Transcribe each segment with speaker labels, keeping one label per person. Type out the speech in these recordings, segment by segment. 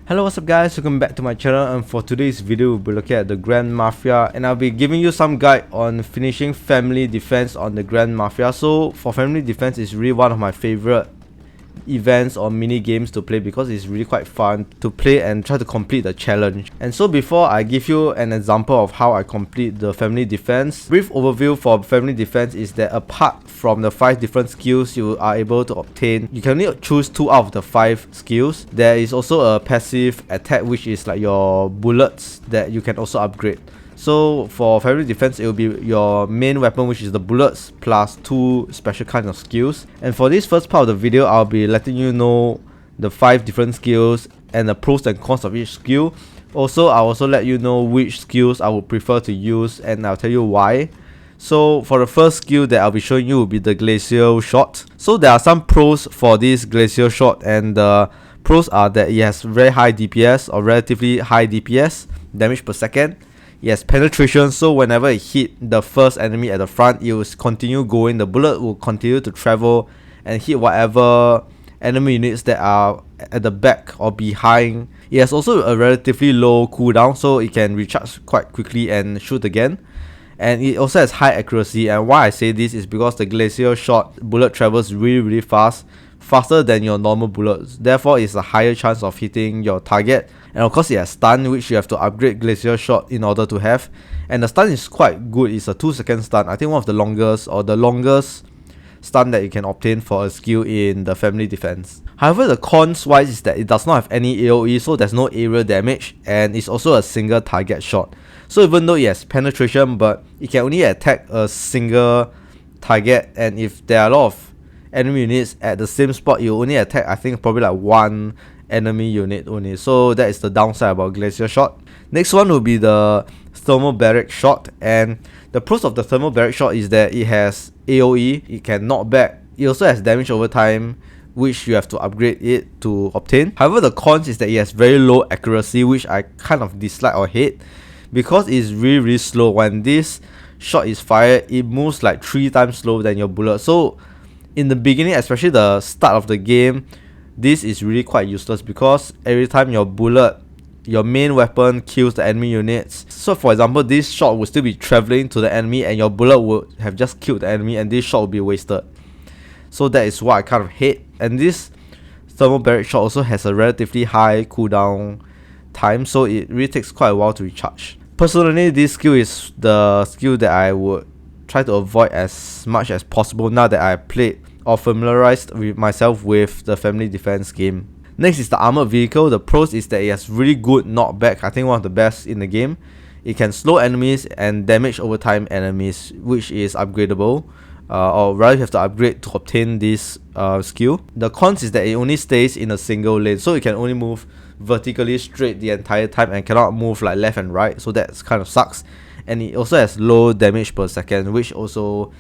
Speaker 1: Hello, what's up guys, welcome back to my channel, and for today's video we'll be looking at the Grand Mafia, and I'll be giving you some guide on finishing Family Defense on the Grand Mafia. So for Family Defense, it's really one of my favorite events or mini games to play because it's really quite fun to play and try to complete the challenge. And so before I give you an example of how I complete the Family Defense, brief overview for Family Defense is that apart from the 5 different skills you are able to obtain, you can only choose 2 out of the 5 skills. There is also a passive attack, which is like your bullets that you can also upgrade. So for Family Defense, it will be your main weapon, which is the bullets, plus 2 special kinds of skills. And for this first part of the video, I'll be letting you know the 5 different skills and the pros and cons of each skill. Also, I'll also let you know which skills I would prefer to use, and I'll tell you why. So for the first skill that I'll be showing you will be the Glacial Shot. So there are some pros for this Glacial Shot, and the pros are that it has very high DPS or relatively high DPS, damage per second. Yes, penetration, so whenever it hit the first enemy at the front, it will continue going. The bullet will continue to travel and hit whatever enemy units that are at the back or behind. It has also a relatively low cooldown, so it can recharge quite quickly and shoot again. And it also has high accuracy, and why I say this is because the Glacial Shot bullet travels really fast, faster than your normal bullets. Therefore, it's a higher chance of hitting your target. And of course, it has stun, which you have to upgrade Glacial Shot in order to have. And the stun is quite good. It's a 2-second stun. I think one of the longest or the longest stun that you can obtain for a skill in the Family Defense. However, the cons wise is that it does not have any AoE, so there's no area damage, and it's also a single target shot. So even though it has penetration, but it can only attack a single target, and if there are a lot of enemy units at the same spot, you only attack, I think, probably like one enemy unit only. So that is the downside about Glacial Shot. Next one will be the Thermobaric Shot, and the pros of the Thermobaric Shot is that it has AoE, it can knock back, it also has damage over time, which you have to upgrade it to obtain. However, the cons is that it has very low accuracy, which I kind of dislike or hate, because it's really slow. When this shot is fired, it moves like 3 times slower than your bullet. So in the beginning, especially the start of the game, this is really quite useless because every time your bullet, your main weapon, kills the enemy units. So for example, this shot will still be traveling to the enemy and your bullet would have just killed the enemy, and this shot will be wasted. So that is what I kind of hate. And this Thermobaric Shot also has a relatively high cooldown time, so it really takes quite a while to recharge. Personally, this skill is the skill that I would try to avoid as much as possible now that I played or familiarized with myself with the Family Defense game. Next is the Armoured Vehicle. The pros is that it has really good knockback, I think one of the best in the game. It can slow enemies and damage over time enemies, which is upgradable, or rather you have to upgrade to obtain this skill. The cons is that it only stays in a single lane, so it can only move vertically straight the entire time and cannot move like left and right, so that kind of sucks. And it also has low damage per second, which also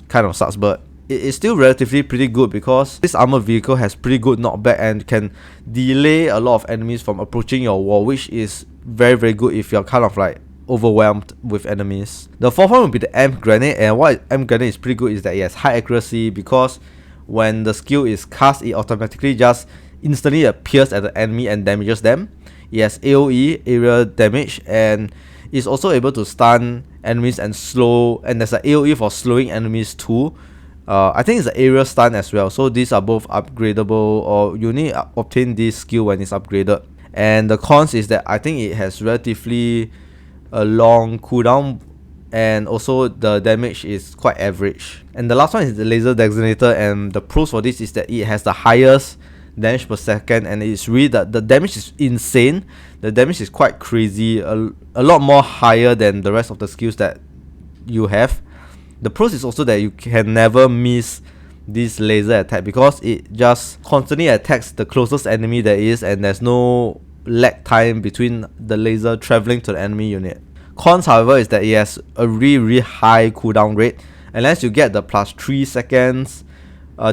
Speaker 1: kind of sucks, but it is still relatively pretty good because this Armored Vehicle has pretty good knockback and can delay a lot of enemies from approaching your wall, which is very good if you're kind of like overwhelmed with enemies. The fourth one will be the EMP Grenade, and why EMP Grenade is pretty good is that it has high accuracy because when the skill is cast, it automatically just instantly appears at the enemy and damages them. It has AoE, area damage, and it's also able to stun enemies and slow, and there's an AoE for slowing enemies too. I think it's an area stun as well, so these are both upgradable, or you need to obtain this skill when it's upgraded. And the cons is that I think it has relatively a long cooldown, and also the damage is quite average. And the last one is the Laser Designator, and the pros for this is that it has the highest damage per second, and it's really the damage is insane. The damage is quite crazy, a lot more higher than the rest of the skills that you have. The pros is also that you can never miss this laser attack because it just constantly attacks the closest enemy there is, and there's no lag time between the laser traveling to the enemy unit. Cons, however, is that it has a really high cooldown rate. Unless you get the plus 3 seconds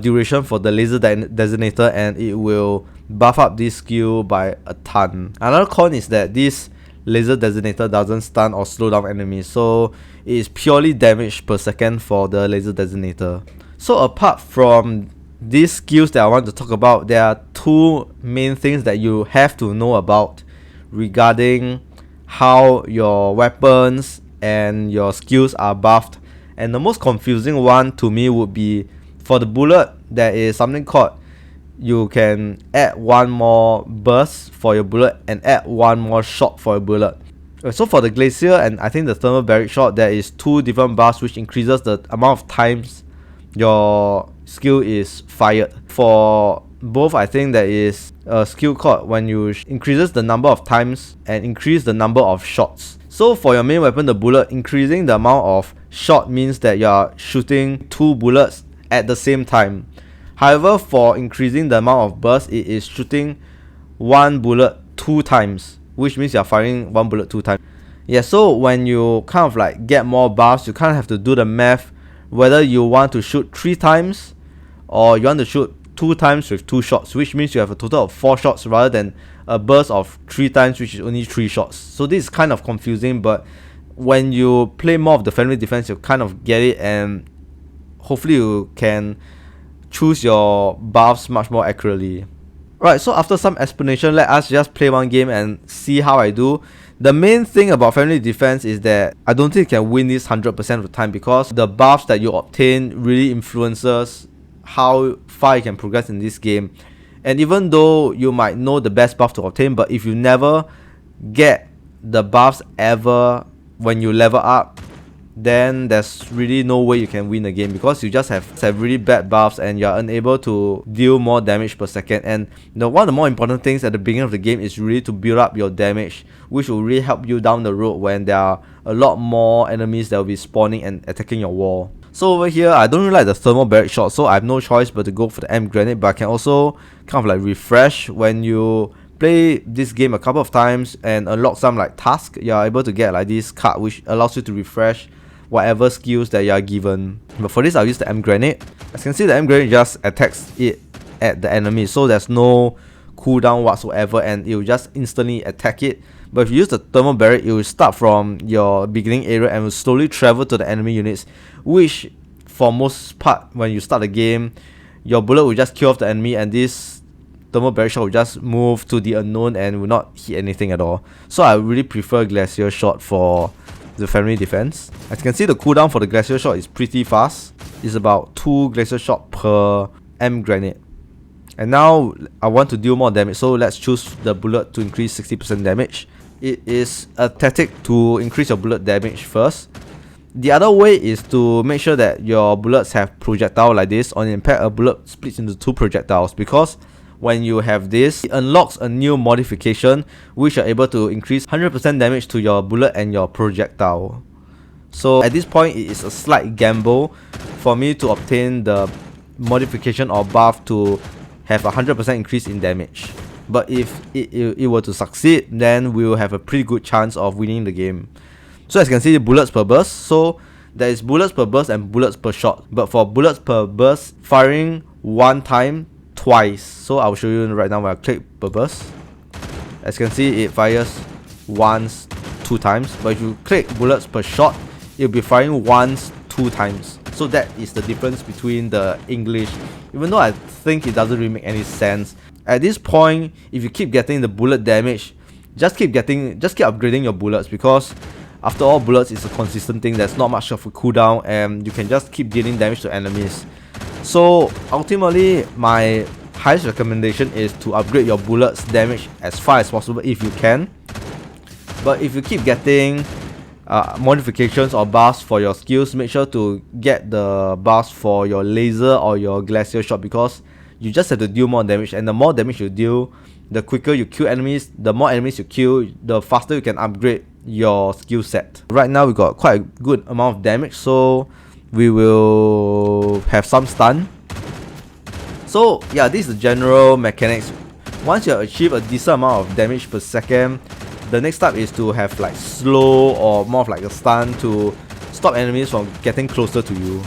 Speaker 1: duration for the Laser Designator, and it will buff up this skill by a ton. Another con is that this Laser Designator doesn't stun or slow down enemies, so it is purely damage per second for the Laser Designator. So apart from these skills that I want to talk about, there are two main things that you have to know about regarding how your weapons and your skills are buffed. And the most confusing one to me would be for the bullet, there is something called you can add one more burst for your bullet and add one more shot for your bullet. So for the Glacial and I think the Thermobaric Shot, there is two different buffs which increases the amount of times your skill is fired. For both, I think there is a skill called when you increases the number of times and increase the number of shots. So for your main weapon, the bullet, increasing the amount of shot means that you are shooting 2 bullets at the same time. However, for increasing the amount of burst, it is shooting 1 bullet 2 times, which means you are firing 1 bullet 2 times. Yeah, so when you kind of like get more buffs, you kind of have to do the math whether you want to shoot 3 times or you want to shoot 2 times with 2 shots, which means you have a total of 4 shots rather than a burst of 3 times, which is only 3 shots. So this is kind of confusing, but when you play more of the family defense, you kind of get it, and hopefully you can choose your buffs much more accurately. Right, so after some explanation, let us just play one game and see how I do. The main thing about family defense is that I don't think you can win this 100% of the time, because the buffs that you obtain really influences how far you can progress in this game. And even though you might know the best buff to obtain, but if you never get the buffs ever when you level up, then there's really no way you can win the game, because you just have really bad buffs and you're unable to deal more damage per second. And one of the more important things at the beginning of the game is really to build up your damage, which will really help you down the road when there are a lot more enemies that will be spawning and attacking your wall. So over here, I don't really like the Thermobaric Shot, so I have no choice but to go for the EMP Grenade. But I can also kind of like refresh when you play this game a couple of times and unlock some like task. You are able to get like this card which allows you to refresh whatever skills that you are given. But for this, I'll use the EMP Grenade. As you can see, the EMP Grenade just attacks it at the enemy, so there's no cooldown whatsoever and it will just instantly attack it. But if you use the Thermobaric, it will start from your beginning area and will slowly travel to the enemy units, which for most part, when you start the game, your bullet will just kill off the enemy and this Thermobaric Shot will just move to the unknown and will not hit anything at all. So I really prefer Glacial Shot for the family defense. As you can see, the cooldown for the Glacial Shot is pretty fast. It's about 2 Glacial Shot per EMP Grenade. And now I want to deal more damage, so let's choose the bullet to increase 60% damage. It is a tactic to increase your bullet damage first. The other way is to make sure that your bullets have projectile like this. On impact, a bullet splits into 2 projectiles, because when you have this, it unlocks a new modification which are able to increase 100% damage to your bullet and your projectile. So at this point, it is a slight gamble for me to obtain the modification or buff to have a 100% increase in damage. But if it were to succeed, then we will have a pretty good chance of winning the game. So as you can see, bullets per burst. So there is bullets per burst and bullets per shot. But for bullets per burst, firing 1 time twice. So I'll show you right now when I click per burst. As you can see, it fires once 2 times. But if you click bullets per shot, it'll be firing once 2 times. So that is the difference between the English, even though I think it doesn't really make any sense. At this point, if you keep getting the bullet damage, just keep upgrading your bullets, because after all, bullets is a consistent thing. There's not much of a cooldown and you can just keep dealing damage to enemies. So ultimately, my highest recommendation is to upgrade your bullets damage as far as possible if you can. But if you keep getting modifications or buffs for your skills, make sure to get the buffs for your laser or your Glacial Shot, because you just have to deal more damage, and the more damage you deal, the quicker you kill enemies. The more enemies you kill, the faster you can upgrade your skill set. Right now we got quite a good amount of damage, so we will have some stun. So yeah, this is the general mechanics. Once you achieve a decent amount of damage per second, the next step is to have like slow or more of like a stun to stop enemies from getting closer to you.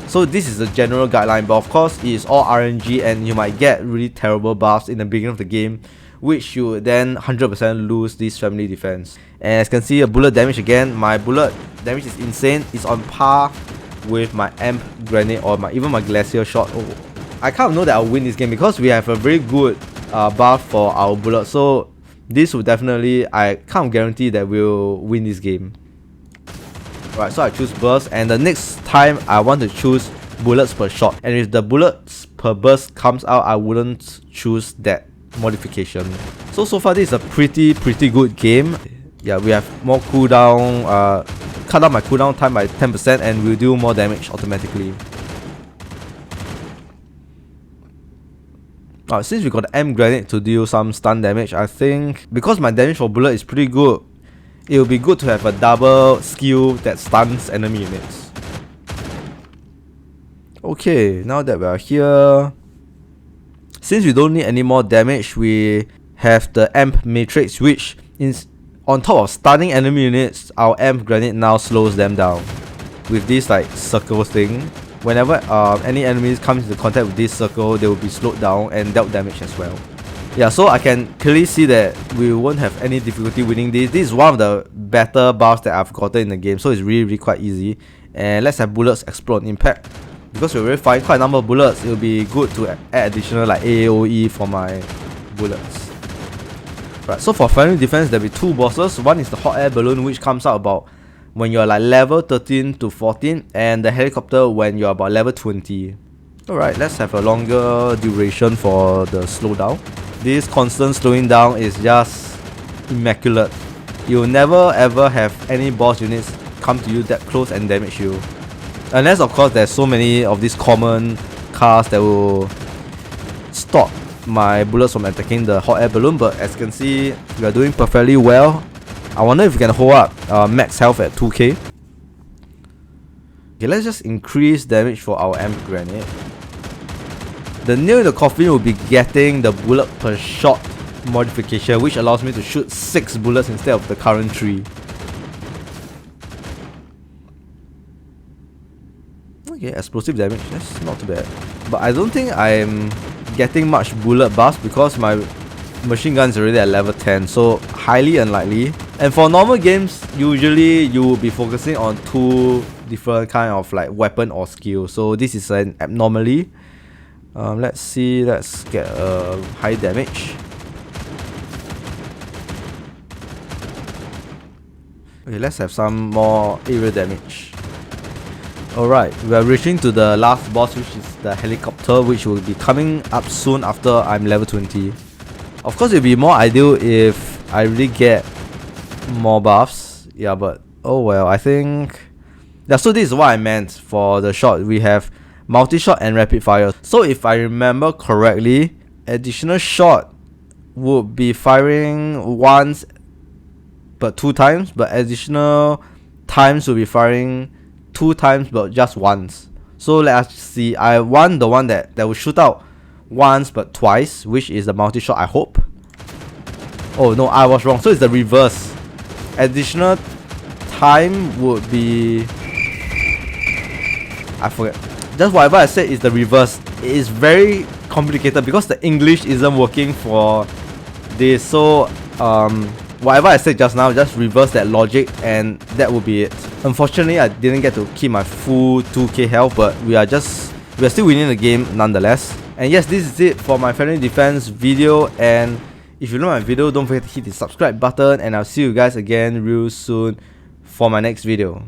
Speaker 1: So this is the general guideline, but of course it is all RNG and you might get really terrible buffs in the beginning of the game, which you would then 100% lose this family defense. And as you can see, a bullet damage again, my bullet damage is insane. It's on par with my EMP Grenade or even my Glacial Shot. Oh, I kind of know that I'll win this game because we have a very good buff for our bullets. So this will definitely, I can't guarantee that we'll win this game. Right, so I choose burst, and the next time I want to choose bullets per shot. And if the bullets per burst comes out, I wouldn't choose that modification. So far this is a pretty good game. Yeah, we have more cooldown, cut down my cooldown time by 10%, and we'll do more damage automatically. Since we got the EMP Grenade to deal some stun damage, I think because my damage for bullet is pretty good, it will be good to have a double skill that stuns enemy units. Okay, now that we are here, since we don't need any more damage, we have the EMP Matrix, which is on top of stunning enemy units, our EMP Grenade now slows them down with this like circle thing. Whenever any enemies come into contact with this circle, they will be slowed down and dealt damage as well. Yeah, so I can clearly see that we won't have any difficulty winning this. This is one of the better buffs that I've gotten in the game, so it's really quite easy. And let's have bullets explode on impact. Because we're already firing quite a number of bullets, it will be good to add additional like AOE for my bullets. Right, so for family defense, there'll be two bosses. One is the hot air balloon, which comes out about when you're like level 13 to 14, and the helicopter when you're about level 20. Alright, let's have a longer duration for the slowdown. This constant slowing down is just immaculate. You'll never ever have any boss units come to you that close and damage you. Unless of course there's so many of these common cars that will stop my bullets from attacking the hot air balloon, but as you can see, we are doing perfectly well. I wonder if we can hold up max health at 2k. Okay, let's just increase damage for our EMP Grenade. The nail in the coffin will be getting the bullet per shot modification, which allows me to shoot 6 bullets instead of the current 3. Okay, explosive damage, that's not too bad. But I don't think I'm getting much bullet buffs because my machine gun is already at level 10, so highly unlikely. And for normal games, usually you will be focusing on 2 different kind of like weapon or skill, so this is an abnormally. Let's see, let's get a high damage. Okay, let's have some more area damage. Alright, we are reaching to the last boss, which is the helicopter, which will be coming up soon after I'm level 20. Of course, it would be more ideal if I really get more buffs. Yeah, but oh well, I think... Yeah, so this is what I meant for the shot. We have multi-shot and rapid fire. So if I remember correctly, additional shot would be firing once but 2 times, but additional times will be firing 2 times but just once. So let us see, I want the one that will shoot out once but twice, which is the multi-shot, I hope. Oh no, I was wrong, so it's the reverse. Additional time would be... I forget. Just whatever I said is the reverse. It is very complicated because the English isn't working for this. So whatever I said just now, just reverse that logic and that will be it. Unfortunately, I didn't get to keep my full 2k health, but we are still winning the game nonetheless. And yes, this is it for my family defense video, and if you like my video, don't forget to hit the subscribe button, and I'll see you guys again real soon for my next video.